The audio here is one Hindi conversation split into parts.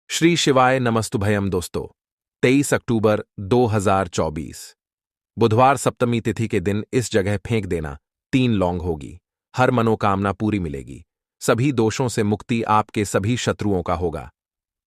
श्री शिवाय नमस्तुभयम दोस्तों। 23 अक्टूबर 2024 बुधवार सप्तमी तिथि के दिन इस जगह फेंक देना 3 लौंग होगी। हर मनोकामना पूरी मिलेगी। सभी दोषों से मुक्ति आपके सभी शत्रुओं का होगा।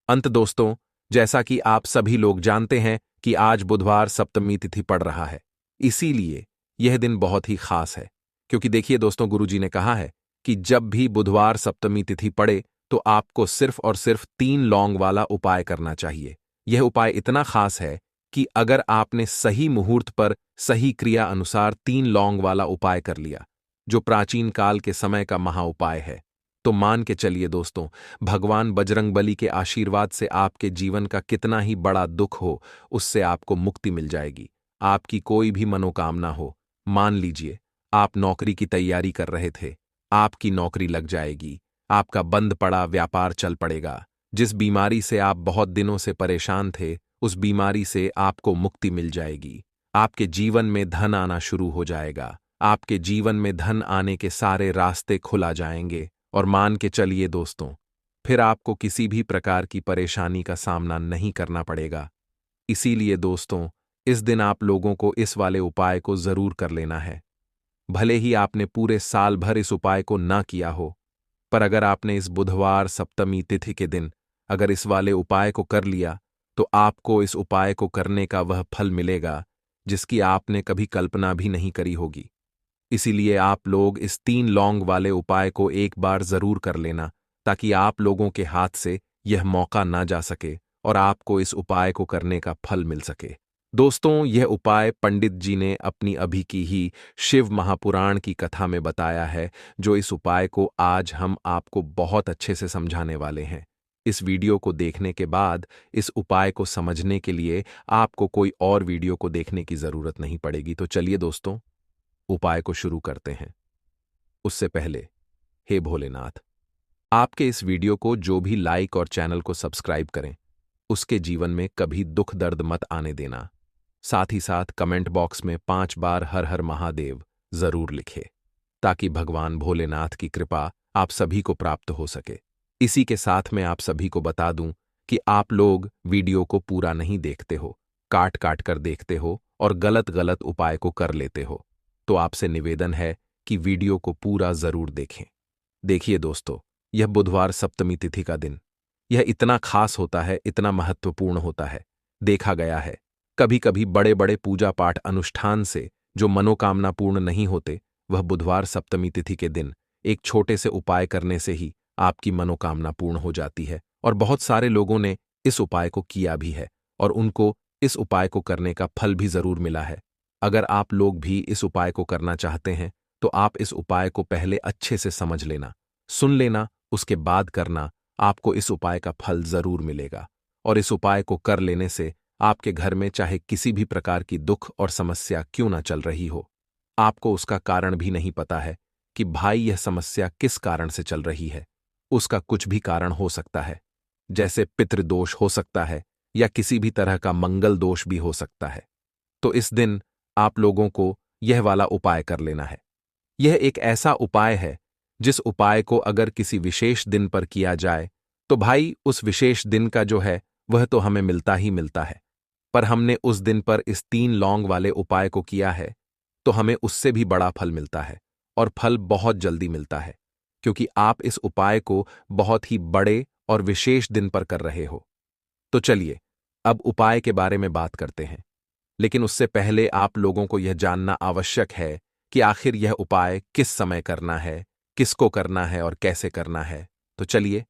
अंत दोस्तों, जैसा कि आप सभी लोग जानते हैं कि आज बुधवार सप्तमी तिथि पड़ रहा है, इसीलिए यह दिन बहुत ही खास है। क्योंकि देखिए दोस्तों, गुरुजी ने कहा है कि जब भी बुधवार सप्तमी तिथि पड़े तो आपको सिर्फ और सिर्फ 3 लौंग वाला उपाय करना चाहिए। यह उपाय इतना खास है कि अगर आपने सही मुहूर्त पर सही क्रिया अनुसार 3 लौंग वाला उपाय कर लिया, जो प्राचीन काल के समय का महा उपाय है, तो मान के चलिए दोस्तों, भगवान बजरंगबली के आशीर्वाद से आपके जीवन का कितना ही बड़ा दुख हो, उससे आपको मुक्ति मिल जाएगी। आपकी कोई भी मनोकामना हो, मान लीजिए आप नौकरी की तैयारी कर रहे थे, आपकी नौकरी लग जाएगी। आपका बंद पड़ा व्यापार चल पड़ेगा। जिस बीमारी से आप बहुत दिनों से परेशान थे, उस बीमारी से आपको मुक्ति मिल जाएगी। आपके जीवन में धन आना शुरू हो जाएगा। आपके जीवन में धन आने के सारे रास्ते खुला जाएंगे। और मान के चलिए दोस्तों, फिर आपको किसी भी प्रकार की परेशानी का सामना नहीं करना पड़ेगा। इसीलिए दोस्तों, इस दिन आप लोगों को इस वाले उपाय को जरूर कर लेना है। भले ही आपने पूरे साल भर इस उपाय को ना किया हो, पर अगर आपने इस बुधवार सप्तमी तिथि के दिन अगर इस वाले उपाय को कर लिया, तो आपको इस उपाय को करने का वह फल मिलेगा जिसकी आपने कभी कल्पना भी नहीं करी होगी। इसीलिए आप लोग इस 3 लौंग वाले उपाय को एक बार जरूर कर लेना, ताकि आप लोगों के हाथ से यह मौका ना जा सके और आपको इस उपाय को करने का फल मिल सके। दोस्तों, यह उपाय पंडित जी ने अपनी अभी की ही शिव महापुराण की कथा में बताया है, जो इस उपाय को आज हम आपको बहुत अच्छे से समझाने वाले हैं। इस वीडियो को देखने के बाद इस उपाय को समझने के लिए आपको कोई और वीडियो को देखने की जरूरत नहीं पड़ेगी। तो चलिए दोस्तों, उपाय को शुरू करते हैं। उससे पहले, हे भोलेनाथ, आपके इस वीडियो को जो भी लाइक और चैनल को सब्सक्राइब करें, उसके जीवन में कभी दुख दर्द मत आने देना। साथ ही साथ कमेंट बॉक्स में 5 बार हर हर महादेव जरूर लिखे, ताकि भगवान भोलेनाथ की कृपा आप सभी को प्राप्त हो सके। इसी के साथ मैं आप सभी को बता दूं कि आप लोग वीडियो को पूरा नहीं देखते हो, काट काट कर देखते हो और गलत गलत उपाय को कर लेते हो। तो आपसे निवेदन है कि वीडियो को पूरा जरूर देखें। देखिए दोस्तों, यह बुधवार सप्तमी तिथि का दिन, यह इतना खास होता है, इतना महत्वपूर्ण होता है। देखा गया है, कभी कभी बड़े बड़े पूजा पाठ अनुष्ठान से जो मनोकामना पूर्ण नहीं होते, वह बुधवार सप्तमी तिथि के दिन एक छोटे से उपाय करने से ही आपकी मनोकामना पूर्ण हो जाती है। और बहुत सारे लोगों ने इस उपाय को किया भी है और उनको इस उपाय को करने का फल भी जरूर मिला है। अगर आप लोग भी इस उपाय को करना चाहते हैं, तो आप इस उपाय को पहले अच्छे से समझ लेना, सुन लेना, उसके बाद करना। आपको इस उपाय का फल जरूर मिलेगा। और इस उपाय को कर लेने से आपके घर में चाहे किसी भी प्रकार की दुख और समस्या क्यों ना चल रही हो, आपको उसका कारण भी नहीं पता है कि भाई यह समस्या किस कारण से चल रही है। उसका कुछ भी कारण हो सकता है, जैसे पितृदोष हो सकता है या किसी भी तरह का मंगल दोष भी हो सकता है। तो इस दिन आप लोगों को यह वाला उपाय कर लेना है। यह एक ऐसा उपाय है जिस उपाय को अगर किसी विशेष दिन पर किया जाए, तो भाई उस विशेष दिन का जो है वह तो हमें मिलता ही मिलता है। पर हमने उस दिन पर इस 3 लौंग वाले उपाय को किया है, तो हमें उससे भी बड़ा फल मिलता है और फल बहुत जल्दी मिलता है, क्योंकि आप इस उपाय को बहुत ही बड़े और विशेष दिन पर कर रहे हो। तो चलिए अब उपाय के बारे में बात करते हैं। लेकिन उससे पहले आप लोगों को यह जानना आवश्यक है कि आखिर यह उपाय किस समय करना है, किसको करना है और कैसे करना है। तो चलिए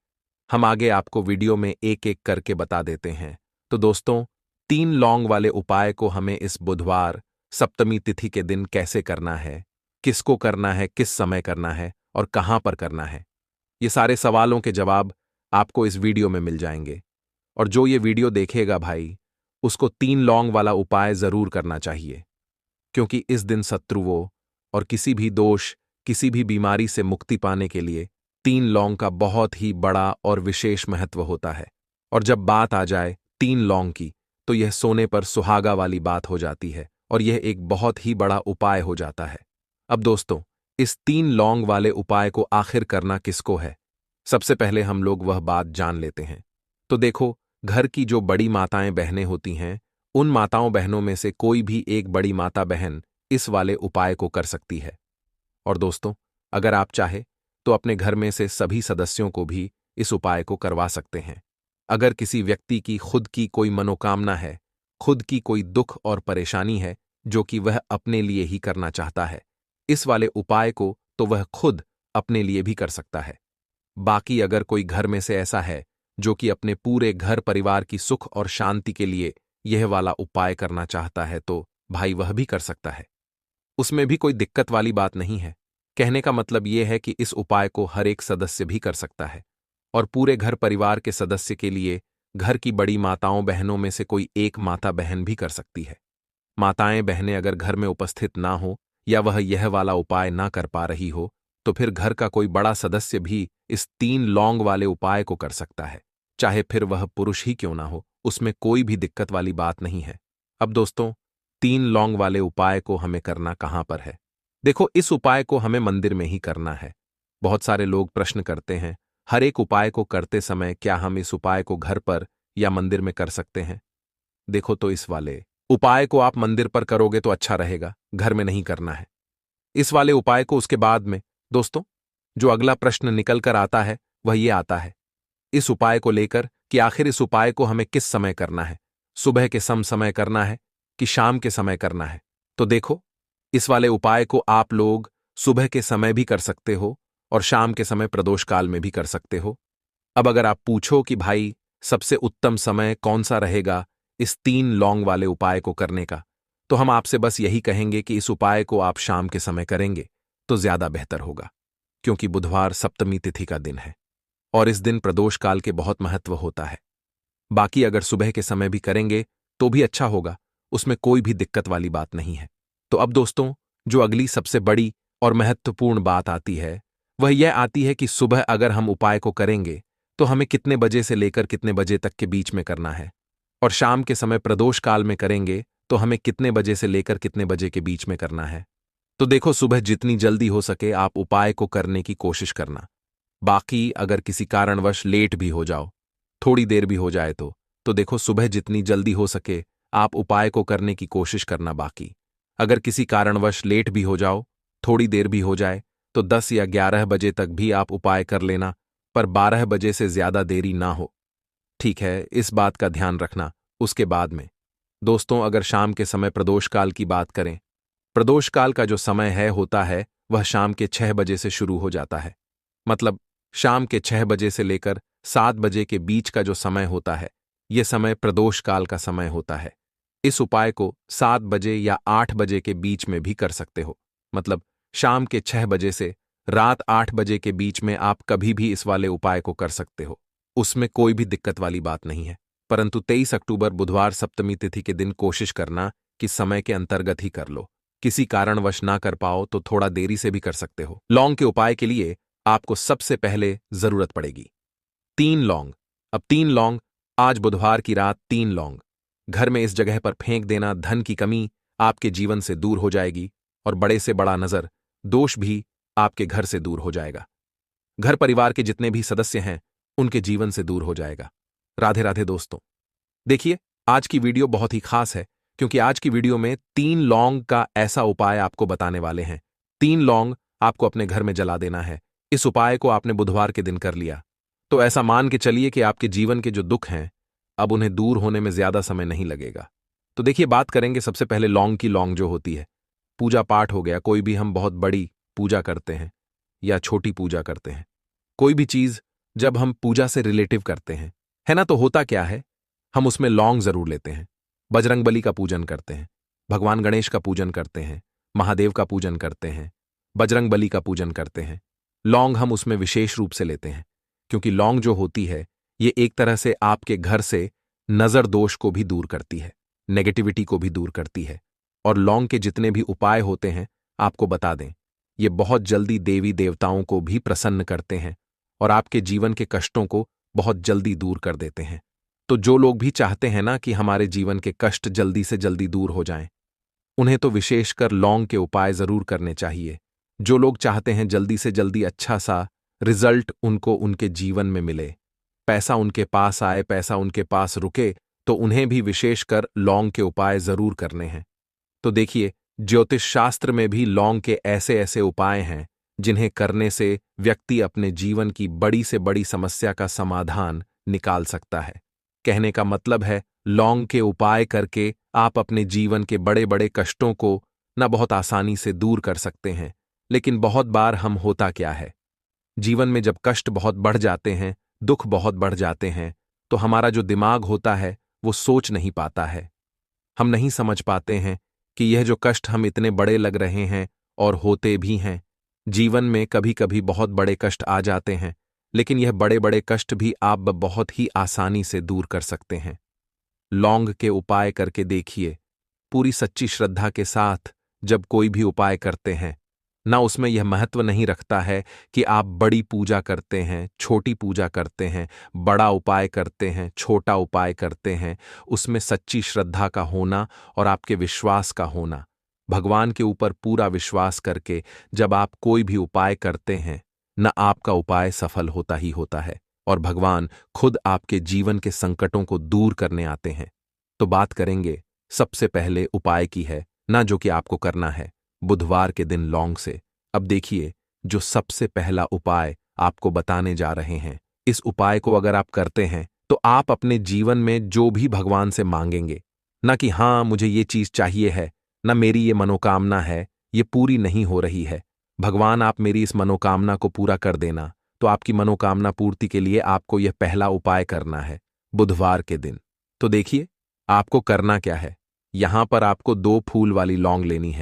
हम आगे आपको वीडियो में एक एक करके बता देते हैं। तो दोस्तों, 3 लौंग वाले उपाय को हमें इस बुधवार सप्तमी तिथि के दिन कैसे करना है, किसको करना है, किस समय करना है और कहां पर करना है, ये सारे सवालों के जवाब आपको इस वीडियो में मिल जाएंगे। और जो ये वीडियो देखेगा भाई, उसको 3 लौंग वाला उपाय जरूर करना चाहिए, क्योंकि इस दिन शत्रुओं और किसी भी दोष, किसी भी बीमारी से मुक्ति पाने के लिए 3 लौंग का बहुत ही बड़ा और विशेष महत्व होता है। और जब बात आ जाए 3 लौंग की, तो यह सोने पर सुहागा वाली बात हो जाती है और यह एक बहुत ही बड़ा उपाय हो जाता है। अब दोस्तों, इस 3 लौंग वाले उपाय को आखिर करना किसको है, सबसे पहले हम लोग वह बात जान लेते हैं। तो देखो, घर की जो बड़ी माताएं बहनें होती हैं, उन माताओं बहनों में से कोई भी एक बड़ी माता बहन इस वाले उपाय को कर सकती है। और दोस्तों, अगर आप चाहे तो अपने घर में से सभी सदस्यों को भी इस उपाय को करवा सकते हैं। अगर किसी व्यक्ति की खुद की कोई मनोकामना है, खुद की कोई दुख और परेशानी है जो कि वह अपने लिए ही करना चाहता है, इस वाले उपाय को तो वह खुद अपने लिए भी कर सकता है। बाकी अगर कोई घर में से ऐसा है जो कि अपने पूरे घर परिवार की सुख और शांति के लिए यह वाला उपाय करना चाहता है, तो भाई वह भी कर सकता है। उसमें भी कोई दिक्कत वाली बात नहीं है। कहने का मतलब यह है कि इस उपाय को हर एक सदस्य भी कर सकता है और पूरे घर परिवार के सदस्य के लिए घर की बड़ी माताओं बहनों में से कोई एक माता बहन भी कर सकती है। माताएं बहनें अगर घर में उपस्थित ना हो या वह यह वाला उपाय ना कर पा रही हो, तो फिर घर का कोई बड़ा सदस्य भी इस 3 लौंग वाले उपाय को कर सकता है, चाहे फिर वह पुरुष ही क्यों ना हो, उसमें कोई भी दिक्कत वाली बात नहीं है। अब दोस्तों, 3 लौंग वाले उपाय को हमें करना कहां पर है? देखो, इस उपाय को हमें मंदिर में ही करना है। बहुत सारे लोग प्रश्न करते हैं, हर एक उपाय को करते समय क्या हम इस उपाय को घर पर या मंदिर में कर सकते हैं? देखो, तो इस वाले उपाय को आप मंदिर पर करोगे तो अच्छा रहेगा, घर में नहीं करना है। इस वाले उपाय को उसके बाद में दोस्तों, जो अगला प्रश्न निकल कर आता है वह ये आता है इस उपाय को लेकर कि आखिर इस उपाय को हमें किस समय करना है, सुबह के समय करना है कि शाम के समय करना है? तो देखो, इस वाले उपाय को आप लोग सुबह के समय भी कर सकते हो और शाम के समय प्रदोष काल में भी कर सकते हो। अब अगर आप पूछो कि भाई सबसे उत्तम समय कौन सा रहेगा इस 3 लौंग वाले उपाय को करने का, तो हम आपसे बस यही कहेंगे कि इस उपाय को आप शाम के समय करेंगे तो ज्यादा बेहतर होगा, क्योंकि बुधवार सप्तमी तिथि का दिन है और इस दिन प्रदोष काल के बहुत महत्व होता है। बाकी अगर सुबह के समय भी करेंगे तो भी अच्छा होगा, उसमें कोई भी दिक्कत वाली बात नहीं है। तो अब दोस्तों, जो अगली सबसे बड़ी और महत्वपूर्ण बात आती है वह यह आती है कि सुबह अगर हम उपाय को करेंगे तो हमें कितने बजे से लेकर कितने बजे तक के बीच में करना है, और शाम के समय प्रदोष काल में करेंगे तो हमें कितने बजे से लेकर कितने बजे के बीच में करना है। तो देखो, सुबह जितनी जल्दी हो सके आप उपाय को करने की कोशिश करना। बाकी अगर किसी कारणवश लेट भी हो जाओ, थोड़ी देर भी हो जाए तो देखो, सुबह जितनी जल्दी हो सके आप उपाय को करने की कोशिश करना। बाकी अगर किसी कारणवश लेट भी हो जाओ, थोड़ी देर भी हो जाए, तो 10 या 11 बजे तक भी आप उपाय कर लेना, पर 12 बजे से ज्यादा देरी ना हो। ठीक है, इस बात का ध्यान रखना। उसके बाद में दोस्तों, अगर शाम के समय प्रदोष काल की बात करें, प्रदोष काल का जो समय है होता है वह शाम के 6 बजे से शुरू हो जाता है। मतलब शाम के 6 बजे से लेकर 7 बजे के बीच का जो समय होता है, यह समय प्रदोष काल का समय होता है। इस उपाय को 7 बजे या 8 बजे के बीच में भी कर सकते हो। मतलब शाम के 6 बजे से रात 8 बजे के बीच में आप कभी भी इस वाले उपाय को कर सकते हो, उसमें कोई भी दिक्कत वाली बात नहीं है। परंतु 23 अक्टूबर बुधवार सप्तमी तिथि के दिन कोशिश करना कि समय के अंतर्गत ही कर लो। किसी कारणवश ना कर पाओ तो थोड़ा देरी से भी कर सकते हो। लौंग के उपाय के लिए आपको सबसे पहले जरूरत पड़ेगी 3 लौंग। अब 3 लौंग, आज बुधवार की रात 3 लौंग घर में इस जगह पर फेंक देना। धन की कमी आपके जीवन से दूर हो जाएगी और बड़े से बड़ा नजर दोष भी आपके घर से दूर हो जाएगा। घर परिवार के जितने भी सदस्य हैं उनके जीवन से दूर हो जाएगा। राधे राधे दोस्तों। देखिए, आज की वीडियो बहुत ही खास है, क्योंकि आज की वीडियो में 3 लौंग का ऐसा उपाय आपको बताने वाले हैं। 3 लौंग आपको अपने घर में जला देना है। इस उपाय को आपने बुधवार के दिन कर लिया तो ऐसा मान के चलिए कि आपके जीवन के जो दुख हैं अब उन्हें दूर होने में ज्यादा समय नहीं लगेगा। तो देखिए, बात करेंगे सबसे पहले लौंग की। लौंग जो होती है, पूजा पाठ हो गया, कोई भी हम बहुत बड़ी पूजा करते हैं या छोटी पूजा करते हैं, कोई भी चीज जब हम पूजा से रिलेटिव करते हैं, है ना, तो होता क्या है, हम उसमें लौंग जरूर लेते हैं। बजरंगबली का पूजन करते हैं, भगवान गणेश का पूजन करते हैं, महादेव का पूजन करते हैं, बजरंगबली का पूजन करते हैं। लौंग हम उसमें विशेष रूप से लेते हैं, क्योंकि लौंग जो होती है ये एक तरह से आपके घर से नजर दोष को भी दूर करती है, नेगेटिविटी को भी दूर करती है। और लौंग के जितने भी उपाय होते हैं आपको बता दें, ये बहुत जल्दी देवी देवताओं को भी प्रसन्न करते हैं और आपके जीवन के कष्टों को बहुत जल्दी दूर कर देते हैं। तो जो लोग भी चाहते हैं ना कि हमारे जीवन के कष्ट जल्दी से जल्दी दूर हो जाएं, उन्हें तो विशेषकर लौंग के उपाय जरूर करने चाहिए। जो लोग चाहते हैं जल्दी से जल्दी अच्छा सा रिजल्ट उनको उनके जीवन में मिले, पैसा उनके पास आए, पैसा उनके पास रुके, तो उन्हें भी विशेषकर लौंग के उपाय जरूर करने हैं। तो देखिए, ज्योतिष शास्त्र में भी लौंग के ऐसे ऐसे उपाय हैं जिन्हें करने से व्यक्ति अपने जीवन की बड़ी से बड़ी समस्या का समाधान निकाल सकता है। कहने का मतलब है, लौंग के उपाय करके आप अपने जीवन के बड़े बड़े कष्टों को न बहुत आसानी से दूर कर सकते हैं। लेकिन बहुत बार हम होता क्या है, जीवन में जब कष्ट बहुत बढ़ जाते हैं, दुख बहुत बढ़ जाते हैं, तो हमारा जो दिमाग होता है वो सोच नहीं पाता है। हम नहीं समझ पाते हैं कि यह जो कष्ट हम इतने बड़े लग रहे हैं और होते भी हैं। जीवन में कभी कभी बहुत बड़े कष्ट आ जाते हैं, लेकिन यह बड़े बड़े कष्ट भी आप बहुत ही आसानी से दूर कर सकते हैं। लौंग के उपाय करके देखिए। पूरी सच्ची श्रद्धा के साथ जब कोई भी उपाय करते हैं, ना उसमें यह महत्व नहीं रखता है कि आप बड़ी पूजा करते हैं, छोटी पूजा करते हैं, बड़ा उपाय करते हैं, छोटा उपाय करते हैं। उसमें सच्ची श्रद्धा का होना और आपके विश्वास का होना, भगवान के ऊपर पूरा विश्वास करके जब आप कोई भी उपाय करते हैं, न आपका उपाय सफल होता ही होता है और भगवान खुद आपके जीवन के संकटों को दूर करने आते हैं। तो बात करेंगे सबसे पहले उपाय की है, ना जो कि आपको करना है बुधवार के दिन लौंग से। अब देखिए, जो सबसे पहला उपाय आपको बताने जा रहे हैं, इस उपाय को अगर आप करते हैं तो आप अपने जीवन में जो भी भगवान से मांगेंगे, ना कि हाँ मुझे ये चीज चाहिए है, ना मेरी ये मनोकामना है, ये पूरी नहीं हो रही है, भगवान आप मेरी इस मनोकामना को पूरा कर देना। तो आपकी मनोकामना पूर्ति के लिए आपको यह पहला उपाय करना है बुधवार के दिन। तो देखिए, आपको करना क्या है। यहां पर आपको 2 फूल वाली लौंग लेनी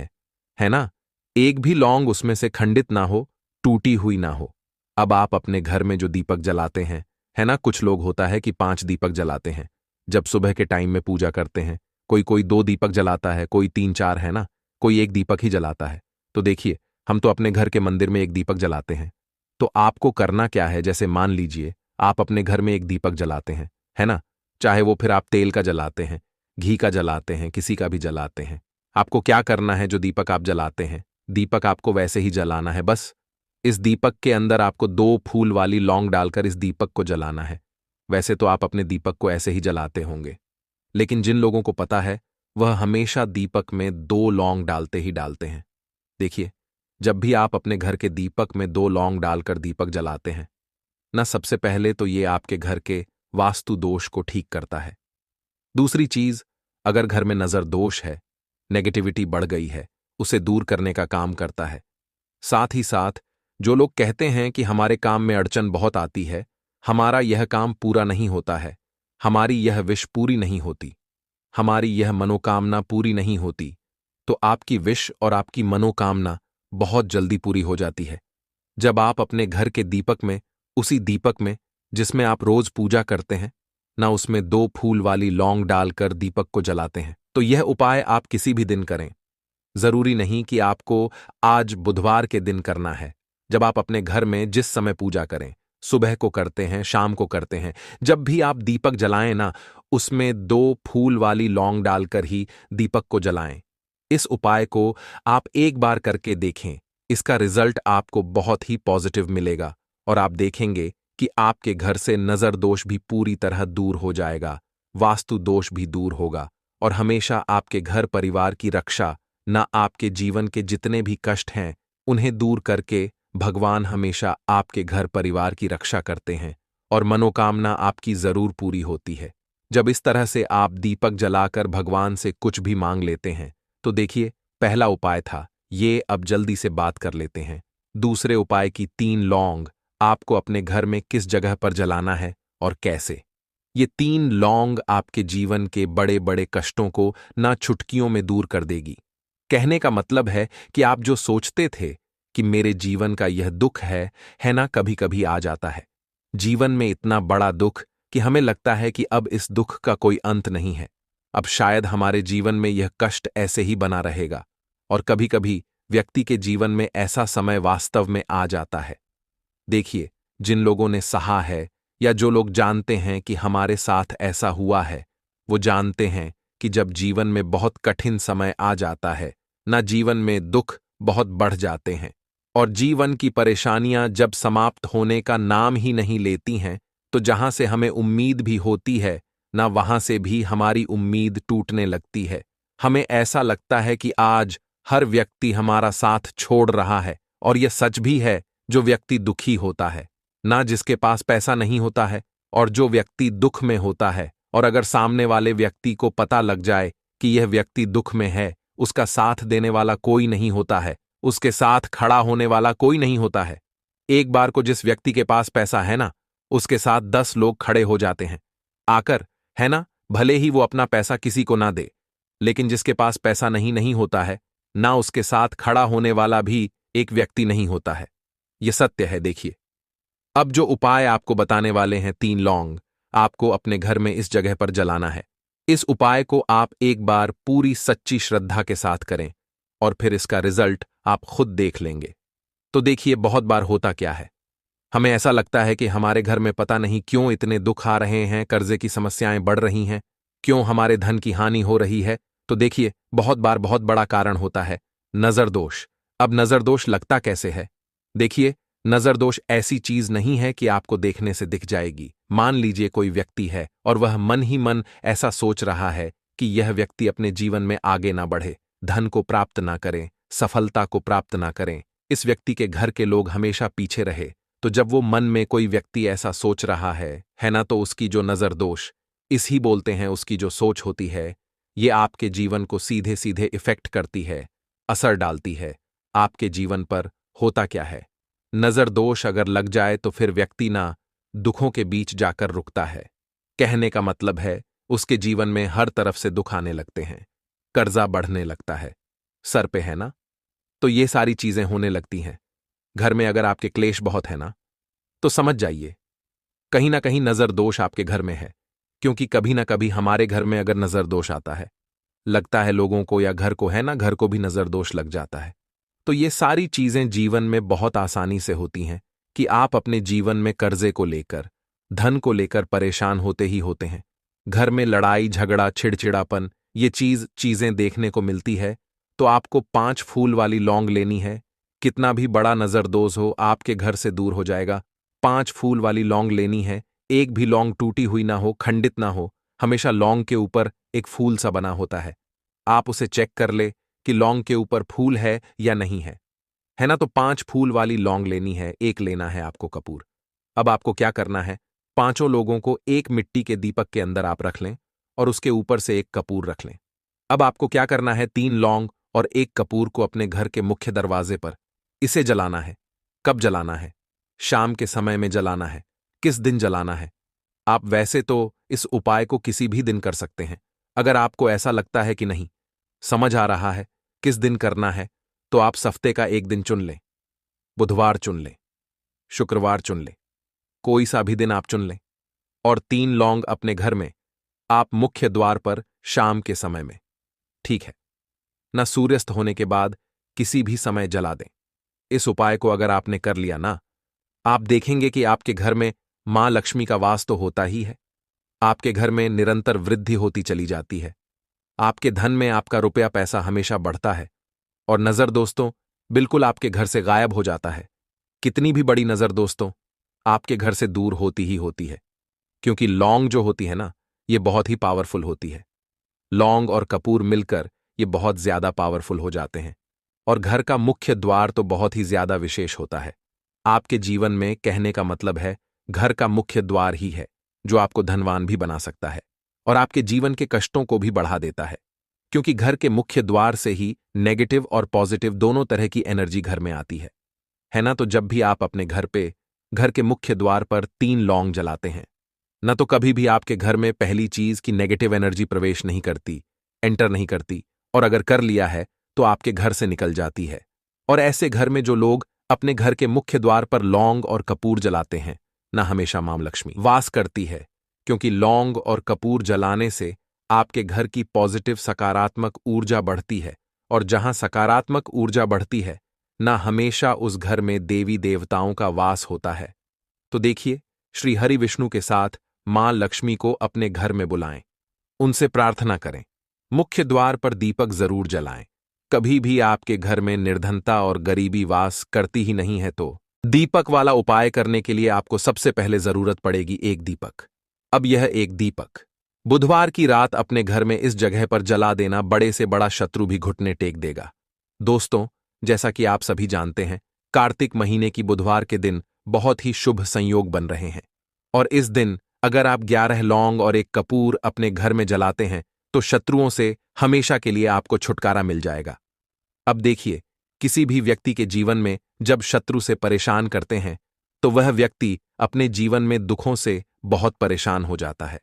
है ना। एक भी लौंग उसमें से खंडित ना हो, टूटी हुई ना हो। अब आप अपने घर में जो दीपक जलाते हैं, है ना, कुछ लोग होता है कि 5 दीपक जलाते हैं जब सुबह के टाइम में पूजा करते हैं। कोई कोई 2 दीपक जलाता है, कोई 3-4, है ना, कोई 1 दीपक ही जलाता है। तो देखिए, हम तो अपने घर के मंदिर में 1 दीपक जलाते हैं। तो आपको करना क्या है, जैसे मान लीजिए आप अपने घर में 1 दीपक जलाते हैं, है ना, चाहे वो फिर आप तेल का जलाते हैं, घी का जलाते हैं, किसी का भी जलाते हैं। आपको क्या करना है, जो दीपक आप जलाते हैं, दीपक आपको वैसे ही जलाना है। बस इस दीपक के अंदर आपको 2 फूल वाली लौंग डालकर इस दीपक को जलाना है। वैसे तो आप अपने दीपक को ऐसे ही जलाते होंगे, लेकिन जिन लोगों को पता है वह हमेशा दीपक में 2 लौंग डालते ही डालते हैं। देखिए, जब भी आप अपने घर के दीपक में 2 लौंग डालकर दीपक जलाते हैं ना, सबसे पहले तो ये आपके घर के वास्तु दोष को ठीक करता है। दूसरी चीज, अगर घर में नजर दोष है, नेगेटिविटी बढ़ गई है, उसे दूर करने का काम करता है। साथ ही साथ जो लोग कहते हैं कि हमारे काम में अड़चन बहुत आती है, हमारा यह काम पूरा नहीं होता है, हमारी यह विश पूरी नहीं होती, हमारी यह मनोकामना पूरी नहीं होती, तो आपकी विश और आपकी मनोकामना बहुत जल्दी पूरी हो जाती है जब आप अपने घर के दीपक में, उसी दीपक में जिसमें आप रोज पूजा करते हैं ना, उसमें 2 फूल वाली लौंग डालकर दीपक को जलाते हैं। तो यह उपाय आप किसी भी दिन करें, जरूरी नहीं कि आपको आज बुधवार के दिन करना है। जब आप अपने घर में जिस समय पूजा करें, सुबह को करते हैं, शाम को करते हैं, जब भी आप दीपक जलाएं ना, उसमें 2 फूल वाली लौंग डालकर ही दीपक को जलाएं। इस उपाय को आप एक बार करके देखें, इसका रिजल्ट आपको बहुत ही पॉजिटिव मिलेगा और आप देखेंगे कि आपके घर से नजर दोष भी पूरी तरह दूर हो जाएगा, वास्तु दोष भी दूर होगा और हमेशा आपके घर परिवार की रक्षा, ना आपके जीवन के जितने भी कष्ट हैं उन्हें दूर करके भगवान हमेशा आपके घर परिवार की रक्षा करते हैं और मनोकामना आपकी जरूर पूरी होती है। जब इस तरह से आप दीपक जलाकर भगवान से कुछ भी मांग लेते हैं, तो देखिए, पहला उपाय था ये। अब जल्दी से बात कर लेते हैं दूसरे उपाय की। 3 लौंग आपको अपने घर में किस जगह पर जलाना है और कैसे। ये 3 लौंग आपके जीवन के बड़े बड़े कष्टों को ना चुटकियों में दूर कर देगी। कहने का मतलब है कि आप जो सोचते थे कि मेरे जीवन का यह दुख है ना, कभी कभी आ जाता है जीवन में इतना बड़ा दुख कि हमें लगता है कि अब इस दुख का कोई अंत नहीं है, अब शायद हमारे जीवन में यह कष्ट ऐसे ही बना रहेगा। और कभी कभी व्यक्ति के जीवन में ऐसा समय वास्तव में आ जाता है। देखिए, जिन लोगों ने सहा है या जो लोग जानते हैं कि हमारे साथ ऐसा हुआ है, वो जानते हैं कि जब जीवन में बहुत कठिन समय आ जाता है ना, जीवन में दुख बहुत बढ़ जाते हैं और जीवन की परेशानियां जब समाप्त होने का नाम ही नहीं लेती हैं, तो जहां से हमें उम्मीद भी होती है ना वहां से भी हमारी उम्मीद टूटने लगती है। हमें ऐसा लगता है कि आज हर व्यक्ति हमारा साथ छोड़ रहा है, और यह सच भी है। जो व्यक्ति दुखी होता है, ना जिसके पास पैसा नहीं होता है, और जो व्यक्ति दुख में होता है, और अगर सामने वाले व्यक्ति को पता लग जाए कि यह व्यक्ति दुख में है, उसका साथ देने वाला कोई नहीं होता है, उसके साथ खड़ा होने वाला कोई नहीं होता है। एक बार को जिस व्यक्ति के पास पैसा है ना, उसके साथ 10 लोग खड़े हो जाते हैं आकर, है ना, भले ही वो अपना पैसा किसी को ना दे। लेकिन जिसके पास पैसा नहीं नहीं होता है, ना उसके साथ खड़ा होने वाला भी एक व्यक्ति नहीं होता है। यह सत्य है। देखिए, अब जो उपाय आपको बताने वाले हैं, 3 लौंग आपको अपने घर में इस जगह पर जलाना है। इस उपाय को आप एक बार पूरी सच्ची श्रद्धा के साथ करें, और फिर इसका रिजल्ट आप खुद देख लेंगे। तो देखिए, बहुत बार होता क्या है, हमें ऐसा लगता है कि हमारे घर में पता नहीं क्यों इतने दुख आ रहे हैं, कर्जे की समस्याएं बढ़ रही हैं, क्यों हमारे धन की हानि हो रही है। तो देखिए, बहुत बार बहुत बड़ा कारण होता है नजर दोष। अब नजर दोष लगता कैसे है? देखिए, नजर दोष ऐसी चीज नहीं है कि आपको देखने से दिख जाएगी। मान लीजिए कोई व्यक्ति है और वह मन ही मन ऐसा सोच रहा है कि यह व्यक्ति अपने जीवन में आगे ना बढ़े, धन को प्राप्त ना करें, सफलता को प्राप्त ना करें, इस व्यक्ति के घर के लोग हमेशा पीछे रहे। तो जब वो मन में कोई व्यक्ति ऐसा सोच रहा है ना, तो उसकी जो नजर दोष, इस ही बोलते हैं उसकी जो सोच होती है, ये आपके जीवन को सीधे सीधे इफेक्ट करती है, असर डालती है आपके जीवन पर। होता क्या है, नजर दोष अगर लग जाए तो फिर व्यक्ति ना दुखों के बीच जाकर रुकता है। कहने का मतलब है, उसके जीवन में हर तरफ से दुख आने लगते हैं, कर्जा बढ़ने लगता है, सर पे है ना, तो ये सारी चीजें होने लगती हैं। घर में अगर आपके क्लेश बहुत है ना, तो समझ जाइए कहीं ना कहीं नजर दोष आपके घर में है। क्योंकि कभी ना कभी हमारे घर में अगर नजर दोष आता है, लगता है लोगों को या घर को, है ना, घर को भी नजर दोष लग जाता है। तो ये सारी चीजें जीवन में बहुत आसानी से होती हैं कि आप अपने जीवन में कर्जे को लेकर, धन को लेकर परेशान होते ही होते हैं। घर में लड़ाई झगड़ा चिड़चिड़ापन, ये चीजें देखने को मिलती है। तो आपको 5 फूल वाली लौंग लेनी है। कितना भी बड़ा नजरदोष हो, आपके घर से दूर हो जाएगा। 5 फूल वाली लौंग लेनी है। एक भी लौंग टूटी हुई ना हो, खंडित ना हो, हमेशा लौंग के ऊपर एक फूल सा बना होता है। आप उसे चेक कर ले कि लौंग के ऊपर फूल है या नहीं है ना। तो 5 फूल वाली लौंग लेनी है, एक लेना है आपको कपूर। अब आपको क्या करना है, पांचों लोगों को एक मिट्टी के दीपक के अंदर आप रख लें, और उसके ऊपर से एक कपूर रख लें। अब आपको क्या करना है, 3 लौंग और एक कपूर को अपने घर के मुख्य दरवाजे पर इसे जलाना है। कब जलाना है? शाम के समय में जलाना है। किस दिन जलाना है? आप वैसे तो इस उपाय को किसी भी दिन कर सकते हैं। अगर आपको ऐसा लगता है कि नहीं समझ आ रहा है किस दिन करना है, तो आप हफ्ते का एक दिन चुन लें। बुधवार चुन लें, शुक्रवार चुन लें, कोई सा भी दिन आप चुन लें, और 3 लौंग अपने घर में आप मुख्य द्वार पर शाम के समय में, ठीक है ना, सूर्यास्त होने के बाद किसी भी समय जला दें। इस उपाय को अगर आपने कर लिया ना, आप देखेंगे कि आपके घर में मां लक्ष्मी का वास तो होता ही है। आपके घर में निरंतर वृद्धि होती चली जाती है। आपके धन में आपका रुपया पैसा हमेशा बढ़ता है। और नजर दोस्तों बिल्कुल आपके घर से गायब हो जाता है। कितनी भी बड़ी नजर दोस्तों आपके घर से दूर होती ही होती है। क्योंकि लौंग जो होती है ना, ये बहुत ही पावरफुल होती है। लौंग और कपूर मिलकर ये बहुत ज्यादा पावरफुल हो जाते हैं। और घर का मुख्य द्वार तो बहुत ही ज्यादा विशेष होता है आपके जीवन में। कहने का मतलब है, घर का मुख्य द्वार ही है जो आपको धनवान भी बना सकता है और आपके जीवन के कष्टों को भी बढ़ा देता है। क्योंकि घर के मुख्य द्वार से ही नेगेटिव और पॉजिटिव दोनों तरह की एनर्जी घर में आती है ना। तो जब भी आप अपने घर पे घर के मुख्य द्वार पर 3 लौंग जलाते हैं ना, तो कभी भी आपके घर में पहली चीज की नेगेटिव एनर्जी प्रवेश नहीं करती, एंटर नहीं करती, और अगर कर लिया है तो आपके घर से निकल जाती है। और ऐसे घर में जो लोग अपने घर के मुख्य द्वार पर लौंग और कपूर जलाते हैं ना, हमेशा मां लक्ष्मी वास करती है। क्योंकि लौंग और कपूर जलाने से आपके घर की पॉजिटिव सकारात्मक ऊर्जा बढ़ती है, और जहां सकारात्मक ऊर्जा बढ़ती है ना, हमेशा उस घर में देवी देवताओं का वास होता है। तो देखिए, श्री हरि विष्णु के साथ मां लक्ष्मी को अपने घर में बुलाएं, उनसे प्रार्थना करें, मुख्य द्वार पर दीपक जरूर जलाएं। कभी भी आपके घर में निर्धनता और गरीबी वास करती ही नहीं है, तो दीपक वाला उपाय करने के लिए आपको सबसे पहले जरूरत पड़ेगी एक दीपक। अब यह एक दीपक बुधवार की रात अपने घर में इस जगह पर जला देना बड़े से बड़ा शत्रु भी घुटने टेक देगा। दोस्तों, जैसा कि आप सभी जानते हैं, कार्तिक महीने की बुधवार के दिन बहुत ही शुभ संयोग बन रहे हैं और इस दिन अगर आप 11 लौंग और एक कपूर अपने घर में जलाते हैं तो शत्रुओं से हमेशा के लिए आपको छुटकारा मिल जाएगा। अब देखिए, किसी भी व्यक्ति के जीवन में जब शत्रु से परेशान करते हैं तो वह व्यक्ति अपने जीवन में दुखों से बहुत परेशान हो जाता है।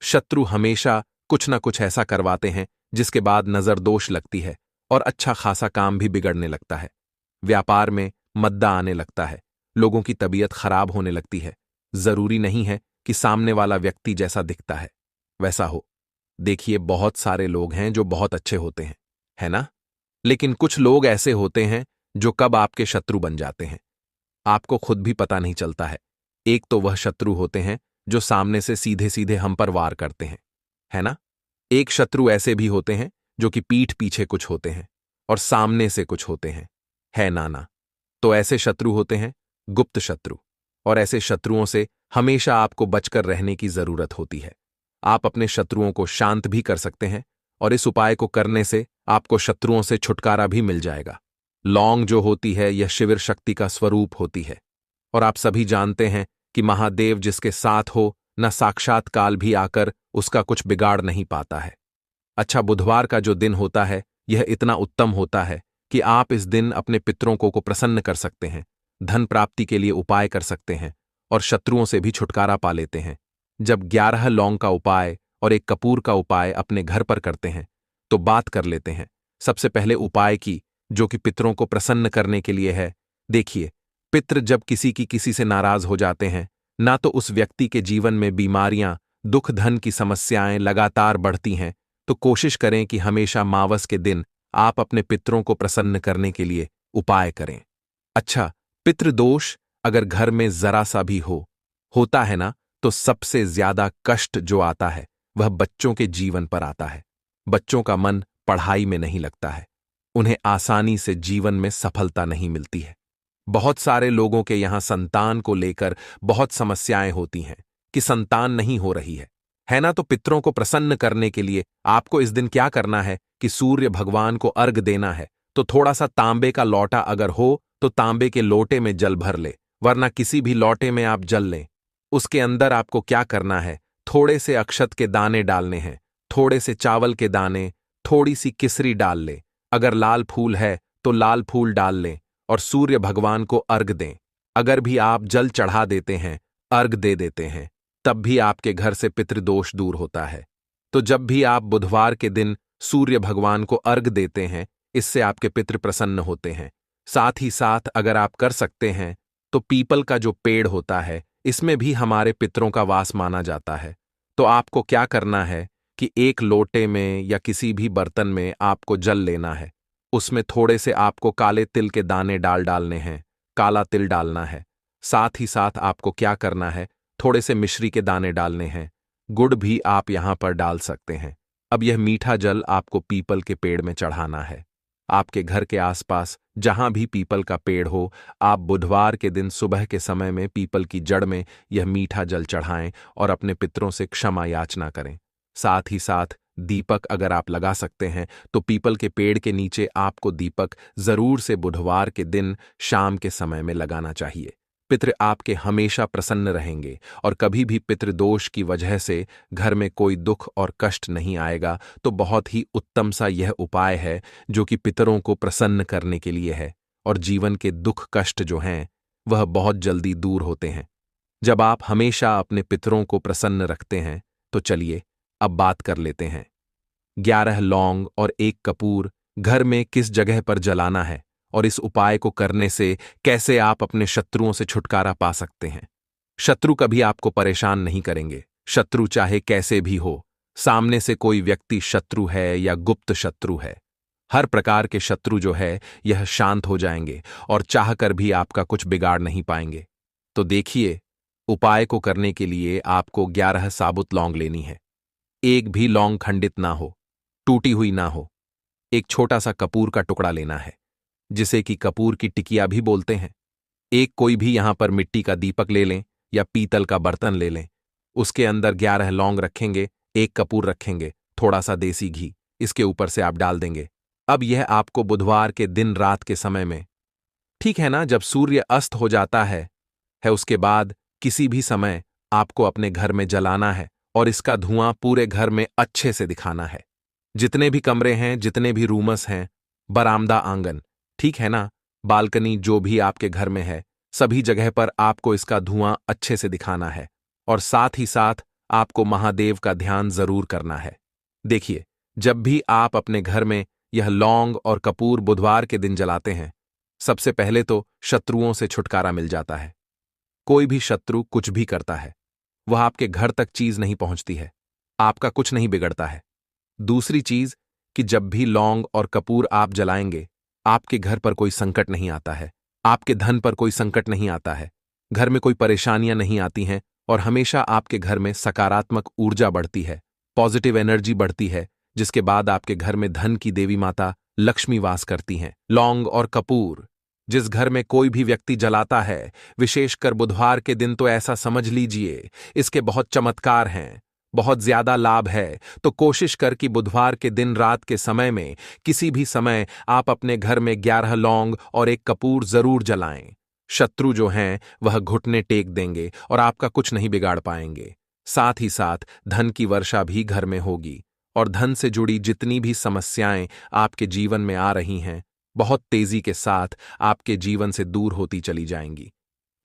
शत्रु हमेशा कुछ न कुछ ऐसा करवाते हैं जिसके बाद नजर दोष लगती है और अच्छा खासा काम भी बिगड़ने लगता है। व्यापार में मद्दा आने लगता है, लोगों की तबीयत खराब होने लगती है। जरूरी नहीं है कि सामने वाला व्यक्ति जैसा दिखता है वैसा हो। देखिए, बहुत सारे लोग हैं जो बहुत अच्छे होते हैं, है ना? लेकिन कुछ लोग ऐसे होते हैं जो कब आपके शत्रु बन जाते हैं आपको खुद भी पता नहीं चलता है। एक तो वह शत्रु होते हैं जो सामने से सीधे सीधे हम पर वार करते हैं, है ना? एक शत्रु ऐसे भी होते हैं जो कि पीठ पीछे कुछ होते हैं और सामने से कुछ होते हैं, है ना? तो ऐसे शत्रु होते हैं गुप्त शत्रु, और ऐसे शत्रुओं से हमेशा आपको बचकर रहने की जरूरत होती है। आप अपने शत्रुओं को शांत भी कर सकते हैं और इस उपाय को करने से आपको शत्रुओं से छुटकारा भी मिल जाएगा। लौंग जो होती है यह शिविर शक्ति का स्वरूप होती है और आप सभी जानते हैं कि महादेव जिसके साथ हो न साक्षात काल भी आकर उसका कुछ बिगाड़ नहीं पाता है। अच्छा, बुधवार का जो दिन होता है यह इतना उत्तम होता है कि आप इस दिन अपने पितरों को प्रसन्न कर सकते हैं, धन प्राप्ति के लिए उपाय कर सकते हैं और शत्रुओं से भी छुटकारा पा लेते हैं। जब 11 लौंग का उपाय और एक कपूर का उपाय अपने घर पर करते हैं तो बात कर लेते हैं सबसे पहले उपाय की, जो कि पितरों को प्रसन्न करने के लिए है। देखिए, पितृ जब किसी से नाराज हो जाते हैं ना तो उस व्यक्ति के जीवन में बीमारियां, दुख, धन की समस्याएं लगातार बढ़ती हैं, तो कोशिश करें कि हमेशा मावस के दिन आप अपने पितरों को प्रसन्न करने के लिए उपाय करें। अच्छा, पितृदोष अगर घर में जरा सा भी होता है ना, तो सबसे ज्यादा कष्ट जो आता है वह बच्चों के जीवन पर आता है। बच्चों का मन पढ़ाई में नहीं लगता है, उन्हें आसानी से जीवन में सफलता नहीं मिलती है। बहुत सारे लोगों के यहां संतान को लेकर बहुत समस्याएं होती हैं कि संतान नहीं हो रही है ना? तो पितरों को प्रसन्न करने के लिए आपको इस दिन क्या करना है कि सूर्य भगवान को अर्घ देना है। तो थोड़ा सा तांबे का लोटा अगर हो तो तांबे के लोटे में जल भर ले, वरना किसी भी लोटे में आप जल लें। उसके अंदर आपको क्या करना है, थोड़े से अक्षत के दाने डालने हैं, थोड़े से चावल के दाने, थोड़ी सी किसरी डाल ले, अगर लाल फूल है तो लाल फूल डाल लें और सूर्य भगवान को अर्घ दें। अगर भी आप जल चढ़ा देते हैं, अर्घ दे देते हैं, तब भी आपके घर से पितृदोष दूर होता है। तो जब भी आप बुधवार के दिन सूर्य भगवान को अर्घ देते हैं, इससे आपके पितृ प्रसन्न होते हैं। साथ ही साथ अगर आप कर सकते हैं तो पीपल का जो पेड़ होता है इसमें भी हमारे पितरों का वास माना जाता है। तो आपको क्या करना है कि एक लोटे में या किसी भी बर्तन में आपको जल लेना है, उसमें थोड़े से आपको काले तिल के दाने डालने हैं, काला तिल डालना है। साथ ही साथ आपको क्या करना है, थोड़े से मिश्री के दाने डालने हैं, गुड़ भी आप यहां पर डाल सकते हैं। अब यह मीठा जल आपको पीपल के पेड़ में चढ़ाना है। आपके घर के आसपास जहां भी पीपल का पेड़ हो, आप बुधवार के दिन सुबह के समय में पीपल की जड़ में यह मीठा जल चढ़ाएं और अपने पितरों से क्षमा याचना करें। साथ ही साथ दीपक अगर आप लगा सकते हैं तो पीपल के पेड़ के नीचे आपको दीपक जरूर से बुधवार के दिन शाम के समय में लगाना चाहिए। पितृ आपके हमेशा प्रसन्न रहेंगे और कभी भी पितृदोष की वजह से घर में कोई दुख और कष्ट नहीं आएगा। तो बहुत ही उत्तम सा यह उपाय है जो कि पितरों को प्रसन्न करने के लिए है और जीवन के दुख कष्ट जो हैं वह बहुत जल्दी दूर होते हैं जब आप हमेशा अपने पितरों को प्रसन्न रखते हैं। तो चलिए अब बात कर लेते हैं 11 लौंग और एक कपूर घर में किस जगह पर जलाना है और इस उपाय को करने से कैसे आप अपने शत्रुओं से छुटकारा पा सकते हैं। शत्रु कभी आपको परेशान नहीं करेंगे, शत्रु चाहे कैसे भी हो, सामने से कोई व्यक्ति शत्रु है या गुप्त शत्रु है, हर प्रकार के शत्रु जो है यह शांत हो जाएंगे और चाहकर भी आपका कुछ बिगाड़ नहीं पाएंगे। तो देखिए, उपाय को करने के लिए आपको 11 साबुत लौंग लेनी है। एक भी लौंग खंडित ना हो, टूटी हुई ना हो। एक छोटा सा कपूर का टुकड़ा लेना है, जिसे कि कपूर की टिकिया भी बोलते हैं। एक कोई भी यहां पर मिट्टी का दीपक ले लें या पीतल का बर्तन ले लें। उसके अंदर 11 लौंग रखेंगे, एक कपूर रखेंगे, थोड़ा सा देसी घी इसके ऊपर से आप डाल देंगे। अब यह आपको बुधवार के दिन रात के समय में, ठीक है ना, जब सूर्य अस्त हो जाता है उसके बाद किसी भी समय आपको अपने घर में जलाना है और इसका धुआं पूरे घर में अच्छे से दिखाना है। जितने भी कमरे हैं, जितने भी रूमस हैं, बरामदा, आंगन, ठीक है ना, बालकनी, जो भी आपके घर में है, सभी जगह पर आपको इसका धुआं अच्छे से दिखाना है। और साथ ही साथ आपको महादेव का ध्यान जरूर करना है। देखिए, जब भी आप अपने घर में यह लौंग और कपूर बुधवार के दिन जलाते हैं, सबसे पहले तो शत्रुओं से छुटकारा मिल जाता है। कोई भी शत्रु कुछ भी करता है, वह आपके घर तक चीज नहीं पहुंचती है, आपका कुछ नहीं बिगड़ता है। दूसरी चीज कि जब भी लौंग और कपूर आप जलाएंगे, आपके घर पर कोई संकट नहीं आता है, आपके धन पर कोई संकट नहीं आता है, घर में कोई परेशानियां नहीं आती हैं और हमेशा आपके घर में सकारात्मक ऊर्जा बढ़ती है, पॉजिटिव एनर्जी बढ़ती है, जिसके बाद आपके घर में धन की देवी माता लक्ष्मी वास करती हैं। लौंग और कपूर जिस घर में कोई भी व्यक्ति जलाता है, विशेषकर बुधवार के दिन, तो ऐसा समझ लीजिए इसके बहुत चमत्कार हैं, बहुत ज्यादा लाभ है। तो कोशिश कर कि बुधवार के दिन रात के समय में किसी भी समय आप अपने घर में 11 लौंग और एक कपूर जरूर जलाएं। शत्रु जो हैं वह घुटने टेक देंगे और आपका कुछ नहीं बिगाड़ पाएंगे। साथ ही साथ धन की वर्षा भी घर में होगी और धन से जुड़ी जितनी भी समस्याएं आपके जीवन में आ रही हैं, बहुत तेजी के साथ आपके जीवन से दूर होती चली जाएंगी।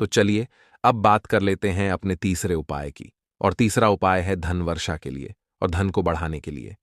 तो चलिए अब बात कर लेते हैं अपने तीसरे उपाय की। और तीसरा उपाय है धन वर्षा के लिए और धन को बढ़ाने के लिए।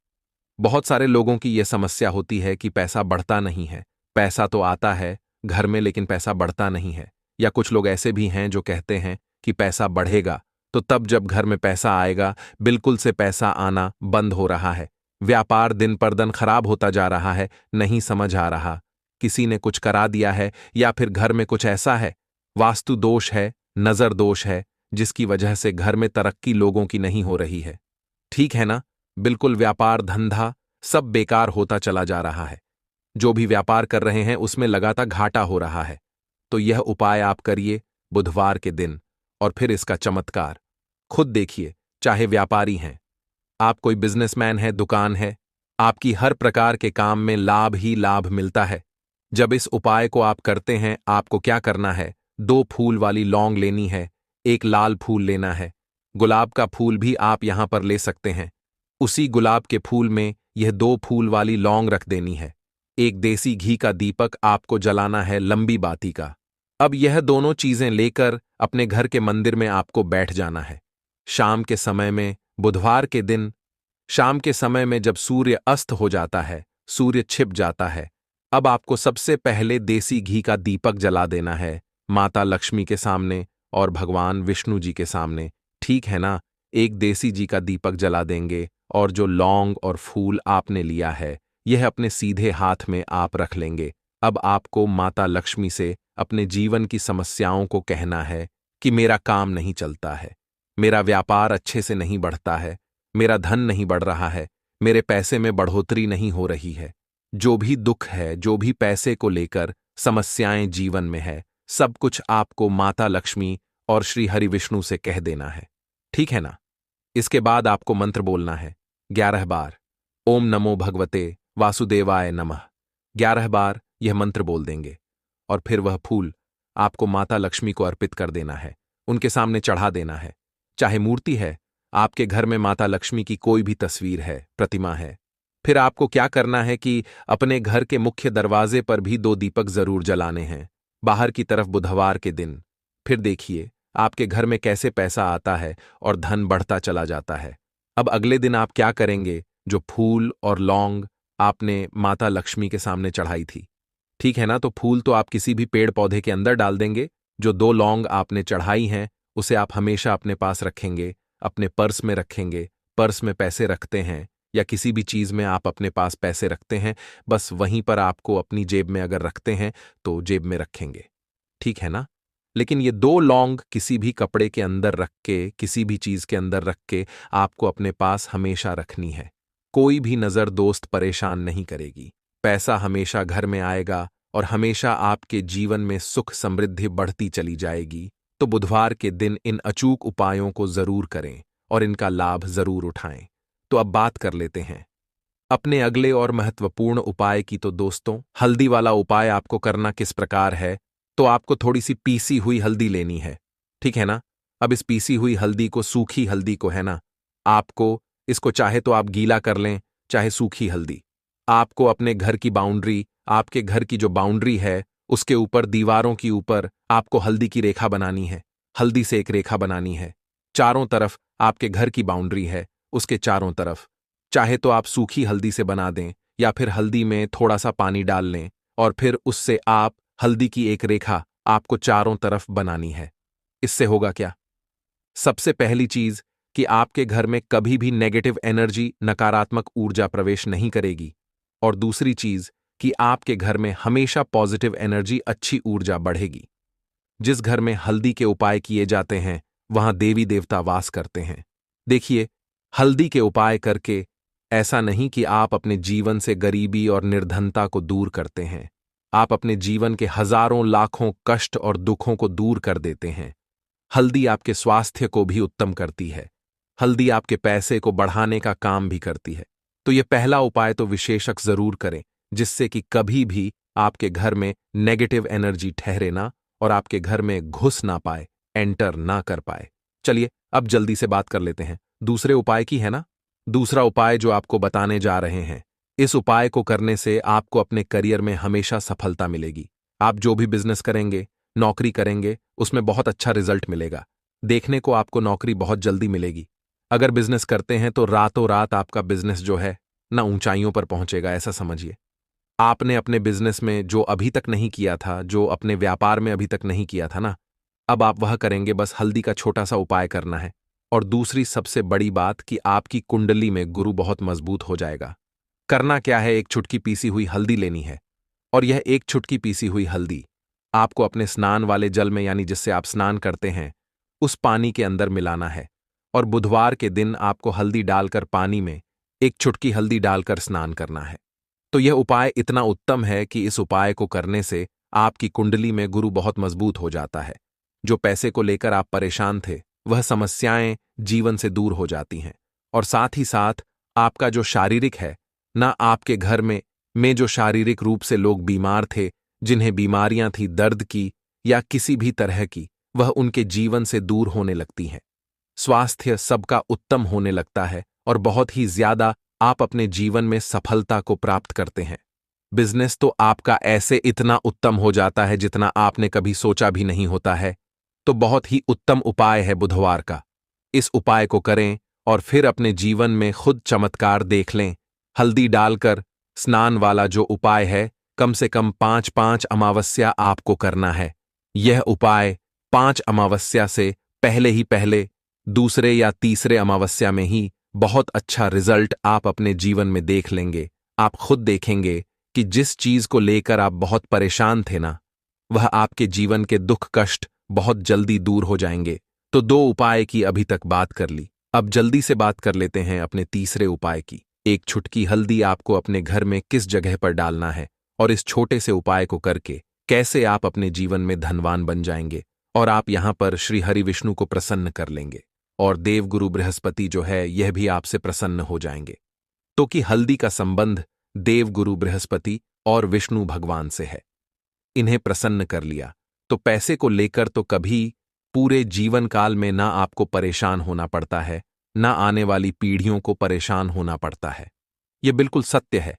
बहुत सारे लोगों की यह समस्या होती है कि पैसा बढ़ता नहीं है, पैसा तो आता है घर में लेकिन पैसा बढ़ता नहीं है। या कुछ लोग ऐसे भी हैं जो कहते हैं कि पैसा बढ़ेगा तो तब जब घर में पैसा आएगा, बिल्कुल से पैसा आना बंद हो रहा है, व्यापार दिन पर दिन खराब होता जा रहा है, नहीं समझ आ रहा, किसी ने कुछ करा दिया है या फिर घर में कुछ ऐसा है, वास्तु दोष है, नजर दोष है, जिसकी वजह से घर में तरक्की लोगों की नहीं हो रही है। ठीक है ना, बिल्कुल व्यापार धंधा सब बेकार होता चला जा रहा है, जो भी व्यापार कर रहे हैं उसमें लगातार घाटा हो रहा है। तो यह उपाय आप करिए बुधवार के दिन और फिर इसका चमत्कार खुद देखिए। चाहे व्यापारी हैं आप, कोई बिजनेसमैन है, दुकान है, आपकी हर प्रकार के काम में लाभ ही लाभ मिलता है। जब इस उपाय को आप करते हैं, आपको क्या करना है, 2 फूल वाली लौंग लेनी है, एक लाल फूल लेना है, गुलाब का फूल भी आप यहां पर ले सकते हैं। उसी गुलाब के फूल में यह 2 फूल वाली लौंग रख देनी है। एक देसी घी का दीपक आपको जलाना है, लंबी बाती का। अब यह दोनों चीजें लेकर अपने घर के मंदिर में आपको बैठ जाना है। शाम के समय में, बुधवार के दिन शाम के समय में जब सूर्य अस्त हो जाता है, सूर्य छिप जाता है, अब आपको सबसे पहले देसी घी का दीपक जला देना है माता लक्ष्मी के सामने और भगवान विष्णु जी के सामने। ठीक है ना, एक देसी जी का दीपक जला देंगे और जो लौंग और फूल आपने लिया है यह अपने सीधे हाथ में आप रख लेंगे। अब आपको माता लक्ष्मी से अपने जीवन की समस्याओं को कहना है कि मेरा काम नहीं चलता है, मेरा व्यापार अच्छे से नहीं बढ़ता है, मेरा धन नहीं बढ़ रहा है, मेरे पैसे में बढ़ोतरी नहीं हो रही है। जो भी दुख है, जो भी पैसे को लेकर समस्याएं जीवन में है, सब कुछ आपको माता लक्ष्मी और श्री हरि विष्णु से कह देना है। ठीक है ना। इसके बाद आपको मंत्र बोलना है 11 बार, ओम नमो भगवते वासुदेवाय नमः। 11 बार यह मंत्र बोल देंगे और फिर वह फूल आपको माता लक्ष्मी को अर्पित कर देना है, उनके सामने चढ़ा देना है। चाहे मूर्ति है, आपके घर में माता लक्ष्मी की कोई भी तस्वीर है, प्रतिमा है, फिर आपको क्या करना है कि अपने घर के मुख्य दरवाजे पर भी 2 दीपक जरूर जलाने हैं, बाहर की तरफ बुधवार के दिन। फिर देखिए आपके घर में कैसे पैसा आता है और धन बढ़ता चला जाता है। अब अगले दिन आप क्या करेंगे, जो फूल और लौंग आपने माता लक्ष्मी के सामने चढ़ाई थी, ठीक है ना, तो फूल तो आप किसी भी पेड़ पौधे के अंदर डाल देंगे। जो 2 लौंग आपने चढ़ाई हैं उसे आप हमेशा अपने पास रखेंगे, अपने पर्स में रखेंगे। पर्स में पैसे रखते हैं या किसी भी चीज में आप अपने पास पैसे रखते हैं, बस वहीं पर आपको अपनी जेब में अगर रखते हैं तो जेब में रखेंगे। ठीक है ना। लेकिन ये 2 लौंग किसी भी कपड़े के अंदर रख के, किसी भी चीज के अंदर रख के आपको अपने पास हमेशा रखनी है। कोई भी नजर दोस्त परेशान नहीं करेगी, पैसा हमेशा घर में आएगा और हमेशा आपके जीवन में सुख समृद्धि बढ़ती चली जाएगी, तो बुधवार के दिन इन अचूक उपायों को जरूर करें और इनका लाभ जरूर उठाएं। तो अब बात कर लेते हैं अपने अगले और महत्वपूर्ण उपाय की। तो दोस्तों, हल्दी वाला उपाय आपको करना किस प्रकार है? तो आपको थोड़ी सी पीसी हुई हल्दी लेनी है, ठीक है ना? अब इस पीसी हुई हल्दी को, सूखी हल्दी को, है ना, आपको इसको चाहे तो आप गीला कर लें, चाहे सूखी हल्दी। आपको अपने घर की बाउंड्री, आपके घर की जो बाउंड्री है उसके ऊपर, दीवारों की ऊपर आपको हल्दी की रेखा बनानी है। हल्दी से एक रेखा बनानी है। चारों तरफ आपके घर की बाउंड्री है, उसके चारों तरफ चाहे तो आप सूखी हल्दी से बना दें, या फिर हल्दी में थोड़ा सा पानी डाल लें और फिर उससे आप हल्दी की एक रेखा आपको चारों तरफ बनानी है। इससे होगा क्या? सबसे पहली चीज कि आपके घर में कभी भी नेगेटिव एनर्जी, नकारात्मक ऊर्जा प्रवेश नहीं करेगी। और दूसरी चीज कि आपके घर में हमेशा पॉजिटिव एनर्जी, अच्छी ऊर्जा बढ़ेगी। जिस घर में हल्दी के उपाय किए जाते हैं वहां देवी देवता वास करते हैं। देखिए, हल्दी के उपाय करके ऐसा नहीं कि आप अपने जीवन से गरीबी और निर्धनता को दूर करते हैं, आप अपने जीवन के हजारों लाखों कष्ट और दुखों को दूर कर देते हैं। हल्दी आपके स्वास्थ्य को भी उत्तम करती है। हल्दी आपके पैसे को बढ़ाने का काम भी करती है। तो यह पहला उपाय तो विशेषक जरूर करें, जिससे कि कभी भी आपके घर में नेगेटिव एनर्जी ठहरे ना और आपके घर में घुस ना पाए, एंटर ना कर पाए। चलिए अब जल्दी से बात कर लेते हैं दूसरे उपाय की, है ना? दूसरा उपाय जो आपको बताने जा रहे हैं, इस उपाय को करने से आपको अपने करियर में हमेशा सफलता मिलेगी। आप जो भी बिजनेस करेंगे, नौकरी करेंगे, उसमें बहुत अच्छा रिजल्ट मिलेगा। देखने को आपको नौकरी बहुत जल्दी मिलेगी। अगर बिजनेस करते हैं तो रातों रात आपका बिजनेस जो है ना ऊंचाइयों पर पहुंचेगा, ऐसा समझिए। आपने अपने बिजनेस में जो अभी तक नहीं किया था, जो अपने व्यापार में अभी तक नहीं किया था ना, अब आप वह करेंगे। बस हल्दी का छोटा सा उपाय करना है। और दूसरी सबसे बड़ी बात कि आपकी कुंडली में गुरु बहुत मजबूत हो जाएगा। करना क्या है, एक चुटकी पीसी हुई हल्दी लेनी है और यह एक चुटकी पीसी हुई हल्दी आपको अपने स्नान वाले जल में, यानी जिससे आप स्नान करते हैं, उस पानी के अंदर मिलाना है। और बुधवार के दिन आपको हल्दी डालकर पानी में एक चुटकी हल्दी डालकर स्नान करना है। तो यह उपाय इतना उत्तम है कि इस उपाय को करने से आपकी कुंडली में गुरु बहुत मजबूत हो जाता है। जो पैसे को लेकर आप परेशान थे, वह समस्याएं जीवन से दूर हो जाती हैं। और साथ ही साथ आपका जो शारीरिक है ना, आपके घर में जो शारीरिक रूप से लोग बीमार थे, जिन्हें बीमारियां थी दर्द की या किसी भी तरह की, वह उनके जीवन से दूर होने लगती हैं। स्वास्थ्य सबका उत्तम होने लगता है और बहुत ही ज्यादा आप अपने जीवन में सफलता को प्राप्त करते हैं। बिजनेस तो आपका ऐसे इतना उत्तम हो जाता है जितना आपने कभी सोचा भी नहीं होता है। तो बहुत ही उत्तम उपाय है बुधवार का। इस उपाय को करें और फिर अपने जीवन में खुद चमत्कार देख लें। हल्दी डालकर स्नान वाला जो उपाय है, कम से कम 5-5 अमावस्या आपको करना है। यह उपाय 5 अमावस्या से पहले, दूसरे या तीसरे अमावस्या में ही बहुत अच्छा रिजल्ट आप अपने जीवन में देख लेंगे। आप खुद देखेंगे कि जिस चीज को लेकर आप बहुत परेशान थे ना, वह आपके जीवन के दुख कष्ट बहुत जल्दी दूर हो जाएंगे। तो 2 उपाय की अभी तक बात कर ली। अब जल्दी से बात कर लेते हैं अपने तीसरे उपाय की। एक चुटकी हल्दी आपको अपने घर में किस जगह पर डालना है और इस छोटे से उपाय को करके कैसे आप अपने जीवन में धनवान बन जाएंगे और आप यहां पर श्री हरि विष्णु को प्रसन्न कर लेंगे और देवगुरु बृहस्पति जो है यह भी आपसे प्रसन्न हो जाएंगे। तो कि हल्दी का संबंध देवगुरु बृहस्पति और विष्णु भगवान से है। इन्हें प्रसन्न कर लिया तो पैसे को लेकर तो कभी पूरे जीवन काल में ना आपको परेशान होना पड़ता है, ना आने वाली पीढ़ियों को परेशान होना पड़ता है। यह बिल्कुल सत्य है।